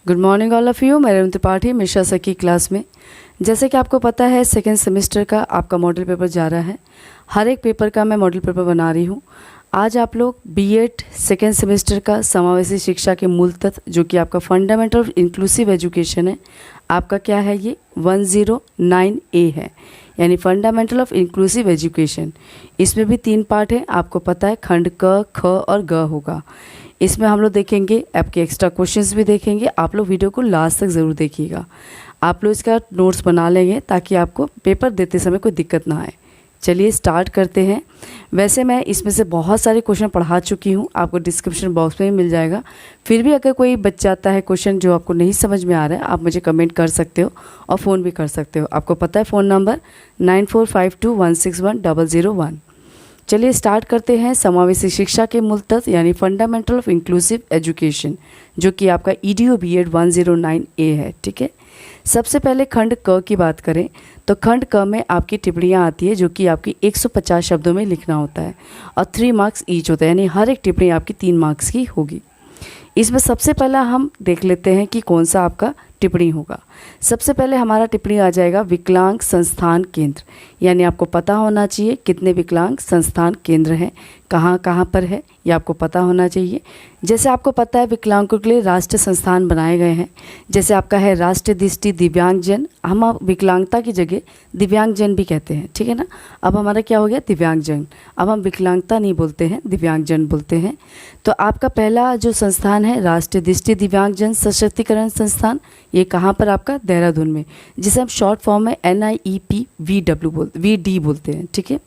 Good morning all of you. मैं Revanth Tripathi Mishra sir की class में। जैसे कि आपको पता है सेकेंड सेमेस्टर का आपका मॉडल पेपर जा रहा है। हर एक पेपर का मैं मॉडल पेपर बना रही हूँ। आज आप लोग बीएड सेकेंड सेमेस्टर का समावेशी शिक्षा के मूल तत्व जो कि आपका फंडामेंटल ऑफ इंक्लूसिव एजुकेशन है, आपका क्या है, ये 109A है, यानी फंडामेंटल ऑफ इंक्लूसिव एजुकेशन। इसमें भी 3 पार्ट है, आपको पता है, खंड क, ख और ग होगा। इसमें हम लोग देखेंगे आपके एक्स्ट्रा क्वेश्चंस भी देखेंगे। आप लोग वीडियो को लास्ट तक ज़रूर देखिएगा। आप लोग इसका नोट्स बना लेंगे ताकि आपको पेपर देते समय कोई दिक्कत ना आए। चलिए स्टार्ट करते हैं। वैसे मैं इसमें से बहुत सारे क्वेश्चन पढ़ा चुकी हूँ, आपको डिस्क्रिप्शन बॉक्स में भी मिल जाएगा। फिर भी अगर कोई बच्चा आता है क्वेश्चन जो आपको नहीं समझ में आ रहा है, आप मुझे कमेंट कर सकते हो और फ़ोन भी कर सकते हो। आपको पता है फ़ोन नंबर 9452161001। चलिए स्टार्ट करते हैं। समावेशी शिक्षा के मूल तत्व यानी फंडामेंटल ऑफ इंक्लूसिव एजुकेशन, जो कि आपका ईडीओ बीएड 109A है। ठीक है, सबसे पहले खंड क की बात करें तो खंड क में आपकी टिप्पणियाँ आती है जो कि आपकी 150 शब्दों में लिखना होता है और 3 मार्क्स ईच होता है, यानी हर एक टिप्पणी आपकी 3 मार्क्स की होगी। इसमें सबसे पहला हम देख लेते हैं कि कौन सा आपका टिप्पणी होगा। सबसे पहले हमारा टिप्पणी आ जाएगा विकलांग संस्थान केंद्र, यानी आपको पता होना चाहिए कितने विकलांग संस्थान केंद्र हैं, कहाँ कहाँ पर है, ये आपको पता होना चाहिए। जैसे आपको पता है विकलांगों के लिए राष्ट्रीय संस्थान बनाए गए हैं। जैसे आपका है राष्ट्रीय दृष्टि दिव्यांगजन, हम अब विकलांगता की जगह दिव्यांगजन भी कहते हैं, ठीक है ना। अब हमारा क्या हो गया, दिव्यांगजन। अब हम विकलांगता नहीं बोलते हैं, दिव्यांगजन बोलते हैं। तो आपका पहला जो संस्थान है राष्ट्रीय दृष्टि दिव्यांगजन सशक्तिकरण संस्थान, ये कहाँ पर, आपका देहरादून में, जिसे हम शॉर्ट फॉर्म में NIEPVD बोलते हैं। ठीक है,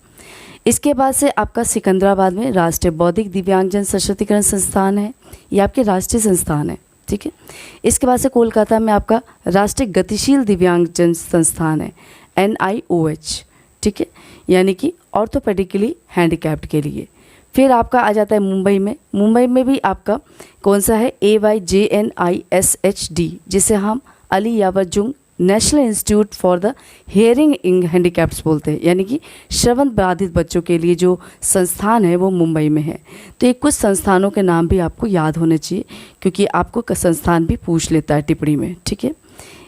इसके बाद से आपका सिकंदराबाद में राष्ट्रीय बौद्धिक दिव्यांगजन सशक्तिकरण संस्थान है, ये आपके राष्ट्रीय संस्थान है। ठीक है, इसके बाद से कोलकाता में आपका राष्ट्रीय गतिशील दिव्यांगजन संस्थान है, NIOH। ठीक है, यानी कि ऑर्थोपेडिकली हैंडीकैप्ड के लिए। फिर आपका आ जाता है मुंबई में भी आपका कौन सा है, AYJNISHD, जिसे हम Ali Yavar Jung national institute for the hearing handicappeds बोलते हैं, यानी कि श्रवण बाधित बच्चों के लिए जो संस्थान है वो मुंबई में है। तो ये कुछ संस्थानों के नाम भी आपको याद होने चाहिए, क्योंकि आपको संस्थान भी पूछ लेता है टिप्पणी में। ठीक है,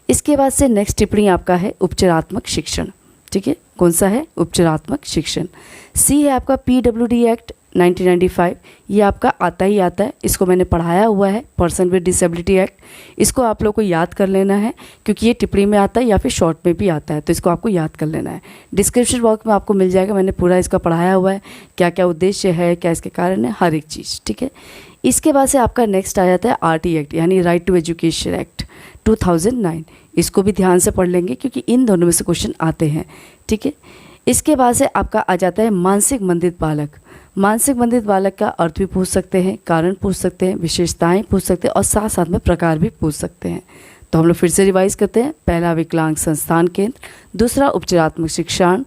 इसके बाद से नेक्स्ट टिप्पणी आपका है उपचारात्मक शिक्षण। ठीक है, कौन सा है, उपचारात्मक शिक्षण। सी है आपका PWD एक्ट 1995, ये आपका आता ही आता है, इसको मैंने पढ़ाया हुआ है, पर्सन विद डिसेबिलिटी एक्ट। इसको आप लोग को याद कर लेना है, क्योंकि ये टिप्पणी में आता है या फिर शॉर्ट में भी आता है, तो इसको आपको याद कर लेना है। डिस्क्रिप्शन बॉक्स में आपको मिल जाएगा, मैंने पूरा इसका पढ़ाया हुआ है, क्या क्या उद्देश्य है, क्या इसके कारण है, हर एक चीज़। ठीक है, इसके बाद से आपका नेक्स्ट आ जाता है RT एक्ट, यानी राइट टू एजुकेशन एक्ट 2009। इसको भी ध्यान से पढ़ लेंगे क्योंकि इन दोनों में से क्वेश्चन आते हैं। ठीक है, इसके बाद से आपका आ जाता है मानसिक मंदित बालक। मानसिक मंदित बालक का अर्थ भी पूछ सकते हैं, कारण पूछ सकते हैं, विशेषताएं पूछ सकते हैं और साथ साथ में प्रकार भी पूछ सकते हैं। तो हम लोग फिर से रिवाइज करते हैं। पहला विकलांग संस्थान केंद्र, दूसरा उपचारात्मक शिक्षण,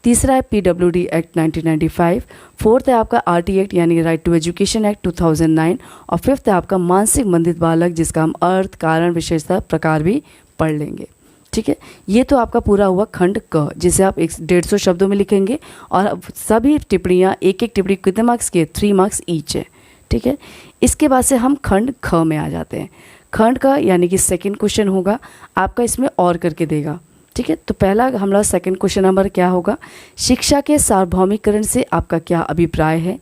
तीसरा है PWD एक्ट 1995, फोर्थ है आपका RT एक्ट यानी राइट टू एजुकेशन एक्ट 2009 और फिफ्थ है आपका मानसिक मंदित बालक, जिसका हम अर्थ, कारण, विशेषता, प्रकार भी पढ़ लेंगे। ठीक है, ये तो आपका पूरा हुआ खंड क, जिसे आप 150 शब्दों में लिखेंगे और सभी टिप्पणियाँ, एक एक टिप्पणी कितने मार्क्स के, 3 मार्क्स ईच है। ठीक है, इसके बाद से हम खंड ख में आ जाते हैं। खंड ख यानी कि सेकंड क्वेश्चन होगा आपका, इसमें और करके देगा। ठीक है, तो पहला हमारा सेकंड क्वेश्चन नंबर क्या होगा, शिक्षा के सार्वभौमिकरण से आपका क्या अभिप्राय है,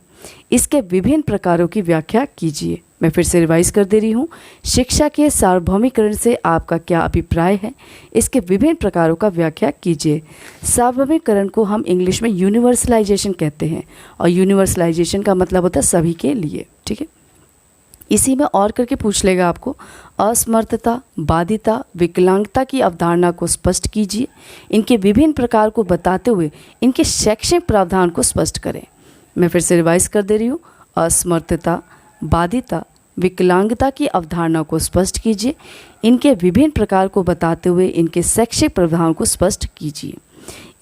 इसके विभिन्न प्रकारों की व्याख्या कीजिए। मैं फिर से रिवाइज कर दे रही हूँ। शिक्षा के सार्वभौमिकरण से आपका क्या अभिप्राय है, इसके विभिन्न प्रकारों का व्याख्या कीजिए। सार्वभौमिकरण को हम इंग्लिश में यूनिवर्सलाइजेशन कहते हैं और यूनिवर्सलाइजेशन का मतलब होता है सभी के लिए। ठीक है, इसी में और करके पूछ लेगा आपको, असमर्थता, बाधिता, विकलांगता की अवधारणा को स्पष्ट कीजिए। इनके विभिन्न प्रकार को बताते हुए इनके शैक्षणिक प्रावधान को स्पष्ट करें। मैं फिर से रिवाइज कर दे रही हूँ। असमर्थता, बाधिता, विकलांगता की अवधारणा को स्पष्ट कीजिए। इनके विभिन्न प्रकार को बताते हुए इनके शैक्षिक प्रावधान को स्पष्ट कीजिए।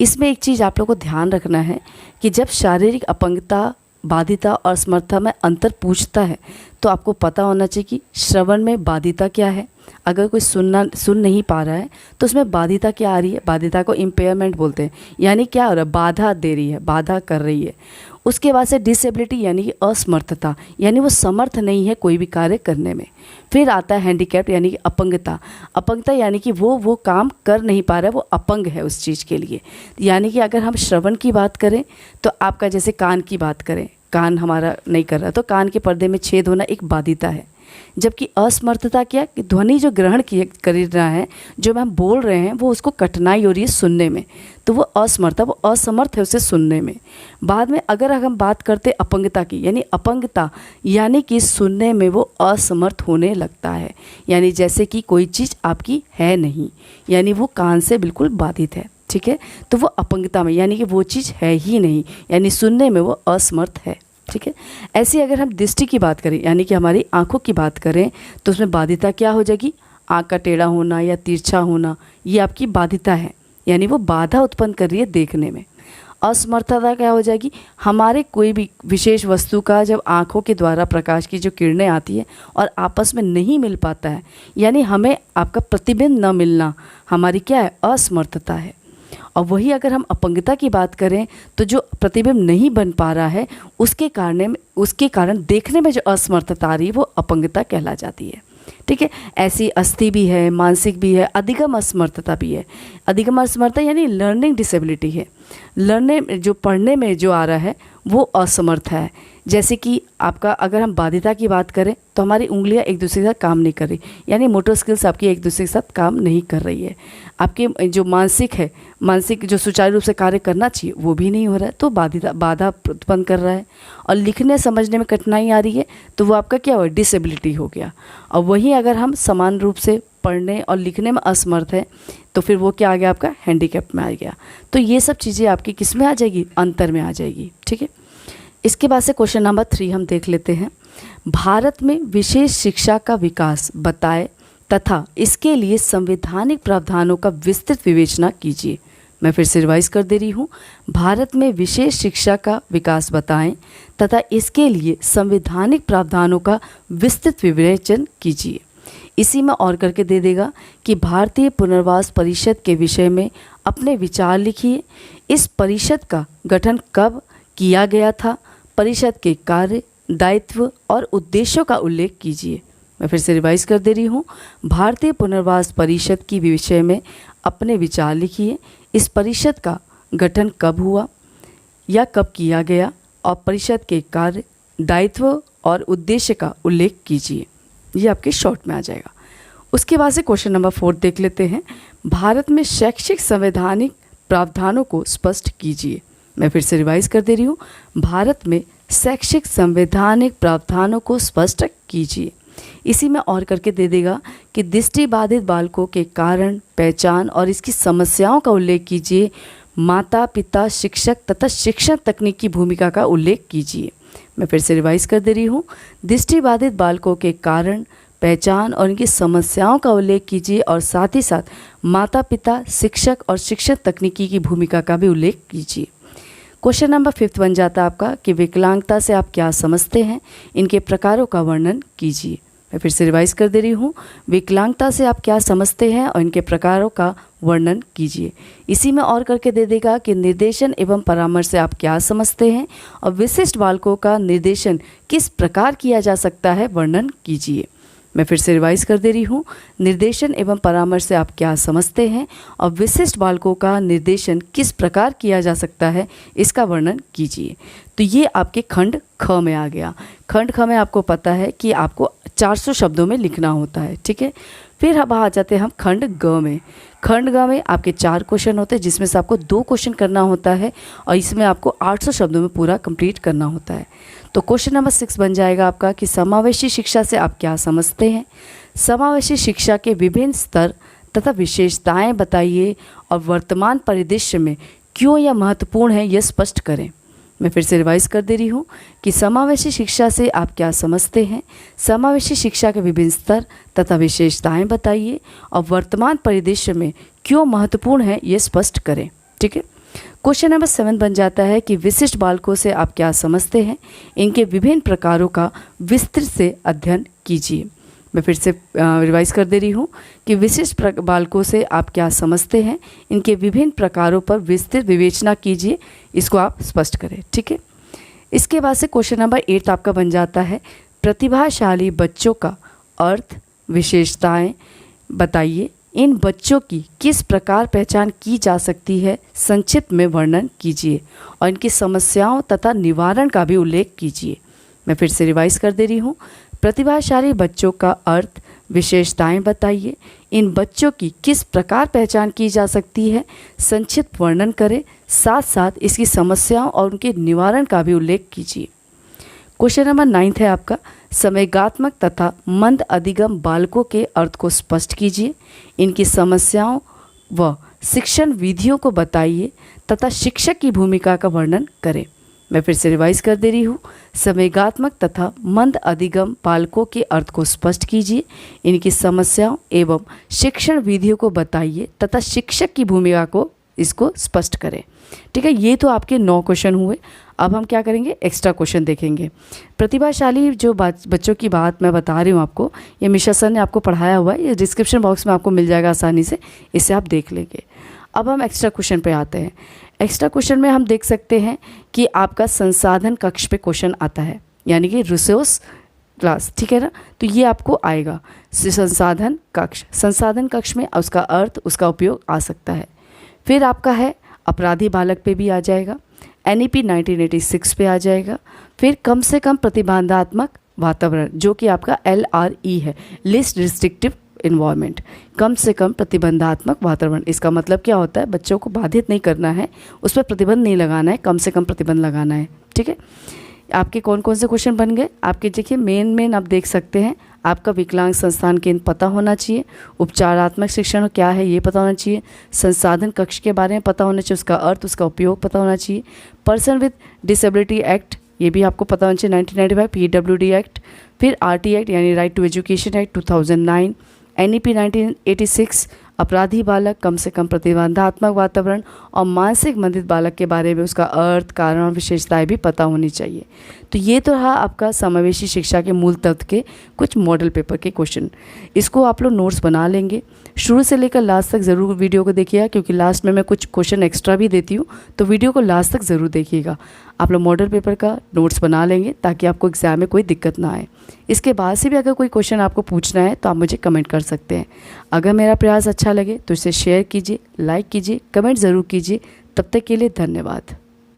इसमें एक चीज़ आप लोग को ध्यान रखना है कि जब शारीरिक अपंगता, बाधिता और असमर्थता में अंतर पूछता है तो आपको पता होना चाहिए कि श्रवण में बाधिता क्या है। अगर कोई सुन नहीं पा रहा है तो उसमें बाधिता क्या आ रही है, बाधिता को इम्पेयरमेंट बोलते हैं, यानी क्या हो रहा है, बाधा दे रही है, बाधा कर रही है। उसके बाद से डिसेबिलिटी यानी कि असमर्थता, यानी वो समर्थ नहीं है कोई भी कार्य करने में। फिर आता है हैंडीकैप्ड यानी कि अपंगता। अपंगता यानी कि वो काम कर नहीं पा रहा है, वो अपंग है उस चीज़ के लिए। यानी कि अगर हम श्रवण की बात करें तो आपका जैसे कान की बात करें, कान हमारा नहीं कर रहा तो कान के पर्दे में छेद होना एक बाधिता है। जबकि असमर्थता क्या कि ध्वनि जो ग्रहण किए कर रहा है, जो हम बोल रहे हैं वो उसको कठिनाई हो रही है सुनने में, तो वो असमर्थता, वो असमर्थ है उसे सुनने में। बाद में अगर हम बात करते अपंगता की, यानी अपंगता यानी कि सुनने में वो असमर्थ होने लगता है, यानी जैसे कि कोई चीज़ आपकी है नहीं, यानी वो कान से बिल्कुल बाधित है, ठीक है। तो वो अपंगता में यानी कि वो चीज़ है ही नहीं, यानी सुनने में वो असमर्थ है, ठीक है। ऐसे अगर हम दृष्टि की बात करें यानी कि हमारी आंखों की बात करें तो उसमें बाधिता क्या हो जाएगी, आंख का टेढ़ा होना या तिरछा होना, ये आपकी बाधिता है, यानी वो बाधा उत्पन्न कर रही है देखने में। असमर्थता क्या हो जाएगी, हमारे कोई भी विशेष वस्तु का जब आंखों के द्वारा प्रकाश की जो किरणें आती है और आपस में नहीं मिल पाता है, यानी हमें आपका प्रतिबिंब न मिलना हमारी क्या है, असमर्थता है। और वही अगर हम अपंगता की बात करें तो जो प्रतिबिंब नहीं बन पा रहा है उसके कारण देखने में जो असमर्थता आ रही है वो अपंगता कहला जाती है, ठीक है। ऐसी अस्थि भी है, मानसिक भी है, अधिगम असमर्थता भी है। अधिगम असमर्थता यानी लर्निंग डिसेबिलिटी है, जो पढ़ने में जो आ रहा है वो असमर्थ है। जैसे कि आपका अगर हम बाधिता की बात करें तो हमारी उंगलियां एक दूसरे के साथ काम नहीं कर रही, यानी मोटर स्किल्स आपकी एक दूसरे के साथ काम नहीं कर रही है। आपके जो मानसिक जो सुचारू रूप से कार्य करना चाहिए वो भी नहीं हो रहा है, तो बाधा उत्पन्न कर रहा है। और लिखने समझने में कठिनाई आ रही है तो वो आपका क्या हुआ, डिसेबिलिटी हो गया। और वहीं अगर हम समान रूप से पढ़ने और लिखने में असमर्थ है तो फिर वो क्या आ गया, आपका हैंडीकैप में आ गया। तो ये सब चीज़ें आपकी किस में आ जाएगी, अंतर में आ जाएगी, ठीक है। इसके बाद से क्वेश्चन नंबर 3 हम देख लेते हैं। भारत में विशेष शिक्षा का विकास बताएं तथा इसके लिए संवैधानिक प्रावधानों का विस्तृत विवेचना कीजिए। मैं फिर से रिवाइज कर दे रही हूँ। भारत में विशेष शिक्षा का विकास बताएं तथा इसके लिए संवैधानिक प्रावधानों का विस्तृत विवेचन कीजिए। इसी में और करके दे देगा कि भारतीय पुनर्वास परिषद के विषय में अपने विचार लिखिए। इस परिषद का गठन कब किया गया था, परिषद के कार्य, दायित्व और उद्देश्यों का उल्लेख कीजिए। मैं फिर से रिवाइज कर दे रही हूँ। भारतीय पुनर्वास परिषद की विषय में अपने विचार लिखिए। इस परिषद का गठन कब हुआ या कब किया गया और परिषद के कार्य, दायित्व और उद्देश्य का उल्लेख कीजिए। ये आपके शॉर्ट में आ जाएगा। उसके बाद से क्वेश्चन नंबर 4 देख लेते हैं। भारत में शैक्षिक संवैधानिक प्रावधानों को स्पष्ट कीजिए। मैं फिर से रिवाइज कर दे रही हूँ। भारत में शैक्षिक संवैधानिक प्रावधानों को स्पष्ट कीजिए। इसी में और करके दे देगा कि दृष्टिबाधित बालकों के कारण, पहचान और इसकी समस्याओं का उल्लेख कीजिए। माता पिता, शिक्षक तथा शिक्षण तकनीक की भूमिका का उल्लेख कीजिए। मैं फिर से रिवाइज कर दे रही हूँ। दृष्टिबाधित बालकों के कारण, पहचान और इनकी समस्याओं का उल्लेख कीजिए और साथ ही साथ माता पिता, शिक्षक और शिक्षण तकनीकी की भूमिका का भी उल्लेख कीजिए। क्वेश्चन नंबर 5 बन जाता है आपका कि विकलांगता से आप क्या समझते हैं, इनके प्रकारों का वर्णन कीजिए। मैं फिर से रिवाइज कर दे रही हूँ। विकलांगता से आप क्या समझते हैं और इनके प्रकारों का वर्णन कीजिए। इसी में और करके दे देगा कि निर्देशन एवं परामर्श से आप क्या समझते हैं और विशिष्ट बालकों का निर्देशन किस प्रकार किया जा सकता है, वर्णन कीजिए। मैं फिर से रिवाइज कर दे रही हूँ। निर्देशन एवं परामर्श से आप क्या समझते हैं और विशिष्ट बालकों का निर्देशन किस प्रकार किया जा सकता है, इसका वर्णन कीजिए। तो ये आपके खंड ख में आ गया। खंड ख में आपको पता है कि आपको 400 शब्दों में लिखना होता है, ठीक है। फिर अब आ जाते हैं हम खंड ग में। खंड ग में आपके 4 क्वेश्चन होते हैं जिसमें से आपको 2 क्वेश्चन करना होता है और इसमें आपको 800 शब्दों में पूरा कंप्लीट करना होता है। तो क्वेश्चन नंबर 6 बन जाएगा आपका कि समावेशी शिक्षा से आप क्या समझते हैं। समावेशी शिक्षा के विभिन्न स्तर तथा विशेषताएं बताइए और वर्तमान परिदृश्य में क्यों यह महत्वपूर्ण है, यह स्पष्ट करें। मैं फिर से रिवाइज कर दे रही हूँ कि समावेशी शिक्षा से आप क्या समझते हैं। समावेशी शिक्षा के विभिन्न स्तर तथा विशेषताएं बताइए और वर्तमान परिदृश्य में क्यों महत्वपूर्ण है, ये स्पष्ट करें, ठीक है। क्वेश्चन नंबर 7 बन जाता है कि विशिष्ट बालकों से आप क्या समझते हैं, इनके विभिन्न प्रकारों का विस्तृत से अध्ययन कीजिए। मैं फिर से रिवाइज कर दे रही हूँ कि विशिष्ट बालकों से आप क्या समझते हैं, इनके विभिन्न प्रकारों पर विस्तृत विवेचना कीजिए, इसको आप स्पष्ट करें, ठीक है। इसके बाद से क्वेश्चन नंबर 8 आपका बन जाता है, प्रतिभाशाली बच्चों का अर्थ विशेषताएं बताइए। इन बच्चों की किस प्रकार पहचान की जा सकती है, संक्षिप्त में वर्णन कीजिए और इनकी समस्याओं तथा निवारण का भी उल्लेख कीजिए। मैं फिर से रिवाइज कर दे रही हूँ। प्रतिभाशाली बच्चों का अर्थ विशेषताएं बताइए। इन बच्चों की किस प्रकार पहचान की जा सकती है, संक्षिप्त वर्णन करें, साथ साथ इसकी समस्याओं और उनके निवारण का भी उल्लेख कीजिए। क्वेश्चन नंबर 9 है आपका, संवेगात्मक तथा मंद अधिगम बालकों के अर्थ को स्पष्ट कीजिए। इनकी समस्याओं व शिक्षण विधियों को बताइए तथा शिक्षक की भूमिका का वर्णन करें। मैं फिर से रिवाइज कर दे रही हूँ। संवेगात्मक तथा मंद अधिगम बालकों के अर्थ को स्पष्ट कीजिए। इनकी समस्याओं एवं शिक्षण विधियों को बताइए तथा शिक्षक की भूमिका को इसको स्पष्ट करें। ठीक है, ये तो आपके 9 क्वेश्चन हुए। अब हम क्या करेंगे, एक्स्ट्रा क्वेश्चन देखेंगे। प्रतिभाशाली जो बच्चों की बात मैं बता रही हूँ आपको, ये मिश्रा सर ने आपको पढ़ाया हुआ है, ये डिस्क्रिप्शन बॉक्स में आपको मिल जाएगा आसानी से, इसे आप देख लेंगे। अब हम एक्स्ट्रा क्वेश्चन पे आते हैं। एक्स्ट्रा क्वेश्चन में हम देख सकते हैं कि आपका संसाधन कक्ष पे क्वेश्चन आता है, यानी कि रिसोर्स क्लास, ठीक है ना। तो ये आपको आएगा संसाधन कक्ष। संसाधन कक्ष में उसका अर्थ, उसका उपयोग आ सकता है। फिर आपका है अपराधी बालक पे भी आ जाएगा, NEP 1986 पे आ जाएगा। फिर कम से कम प्रतिबंधात्मक वातावरण, जो कि आपका LRE है, लिस्ट रिस्ट्रिक्टिव इन्वायरमेंट, कम से कम प्रतिबंधात्मक वातावरण। इसका मतलब क्या होता है, बच्चों को बाधित नहीं करना है, उस पर प्रतिबंध नहीं लगाना है, कम से कम प्रतिबंध लगाना है। ठीक है, आपके कौन कौन से क्वेश्चन बन गए आपके, देखिए मेन आप देख सकते हैं। आपका विकलांग संस्थान केंद्र पता होना चाहिए, उपचारात्मक शिक्षण क्या है ये पता होना चाहिए, संसाधन कक्ष के बारे में पता होना चाहिए, उसका अर्थ, उसका उपयोग पता होना चाहिए, पर्सन विद डिसेबिलिटी एक्ट ये भी आपको पता होना चाहिए, 1995 PWD एक्ट, फिर RT एक्ट यानी right to education act 2009, NEP 1986, अपराधी बालक, कम से कम प्रतिबंधात्मक वातावरण और मानसिक मंदित बालक के बारे में उसका अर्थ, कारण और विशेषताएं भी पता होनी चाहिए। तो ये तो रहा आपका समावेशी शिक्षा के मूल तत्व के कुछ मॉडल पेपर के क्वेश्चन। इसको आप लोग नोट्स बना लेंगे, शुरू से लेकर लास्ट तक ज़रूर वीडियो को देखिएगा, क्योंकि लास्ट में मैं कुछ क्वेश्चन एक्स्ट्रा भी देती हूँ, तो वीडियो को लास्ट तक ज़रूर देखिएगा। आप लोग मॉडल पेपर का नोट्स बना लेंगे ताकि आपको एग्ज़ाम में कोई दिक्कत ना आए। इसके बाद से भी अगर कोई क्वेश्चन आपको पूछना है तो आप मुझे कमेंट कर सकते हैं। अगर मेरा प्रयास अच्छा लगे तो इसे शेयर कीजिए, लाइक कीजिए, कमेंट ज़रूर कीजिए। तब तक के लिए धन्यवाद।